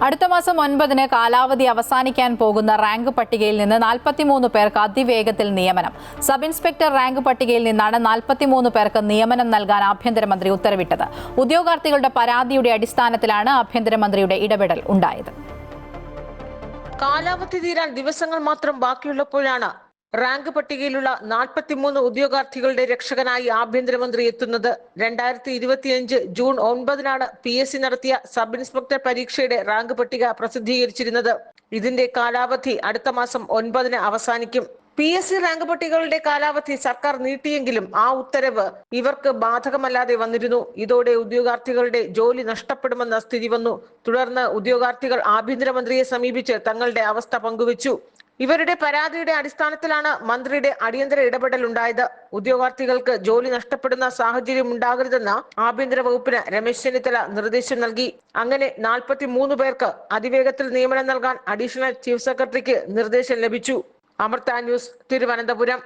അടുത്ത മാസം 9-ന് കാലാവധി അവസാനിക്കാൻ പോകുന്ന റാങ്ക് പട്ടികയിൽ നിന്ന് 43 പേർക്ക് അതിവേഗത്തിൽ നിയമനം. സബ് ഇൻസ്പെക്ടർ റാങ്ക് പട്ടികയിൽ നിന്നാണ് 43 പേർക്ക് നിയമനം നൽകാൻ ആഭ്യന്തരമന്ത്രി ഉത്തരവിട്ടത്. ഉദ്യോഗാർത്ഥികളുടെ പരാതിയുടെ അടിസ്ഥാനത്തിലാണ് ആഭ്യന്തരമന്ത്രിയുടെ ഇടപെടൽ ഉണ്ടായത്. കാലാവധി തീരാൻ ദിവസങ്ങൾ മാത്രം ബാക്കിയുള്ളപ്പോഴാണ് റാങ്ക് പട്ടികയിലുള്ള 43 ഉദ്യോഗാർത്ഥികളുടെ രക്ഷകനായി ആഭ്യന്തരമന്ത്രി എത്തുന്നത്. 2025 ജൂൺ 9-നാണ് PSC നടത്തിയ സബ് ഇൻസ്പെക്ടർ പരീക്ഷയുടെ റാങ്ക് പട്ടിക പ്രസിദ്ധീകരിച്ചിരുന്നത്. ഇതിന്റെ കാലാവധി അടുത്ത മാസം 9-ന് അവസാനിക്കും. PSC റാങ്ക് പട്ടികകളുടെ കാലാവധി സർക്കാർ നീട്ടിയെങ്കിലും ആ ഉത്തരവ് ഇവർക്ക് ബാധകമല്ലാതെ വന്നിരുന്നു. ഇതോടെ ഉദ്യോഗാർത്ഥികളുടെ ജോലി നഷ്ടപ്പെടുമെന്ന സ്ഥിതി വന്നു. തുടർന്ന് ഉദ്യോഗാർത്ഥികൾ ആഭ്യന്തരമന്ത്രിയെ സമീപിച്ച് തങ്ങളുടെ അവസ്ഥ പങ്കുവച്ചു. ഇവരുടെ പരാതിയുടെ അടിസ്ഥാനത്തിലാണ് മന്ത്രിയുടെ അടിയന്തര ഇടപെടൽ ഉണ്ടായത്. ഉദ്യോഗാർത്ഥികൾക്ക് ജോലി നഷ്ടപ്പെടുന്ന സാഹചര്യം ഉണ്ടാകരുതെന്ന് ആഭ്യന്തര വകുപ്പിന് രമേശ് ചെന്നിത്തല നിർദ്ദേശം നൽകി. അങ്ങനെ 43 പേർക്ക് അതിവേഗത്തിൽ നിയമനം നൽകാൻ അഡീഷണൽ ചീഫ് സെക്രട്ടറിക്ക് നിർദ്ദേശം ലഭിച്ചു. അമൃത ന്യൂസ്, തിരുവനന്തപുരം.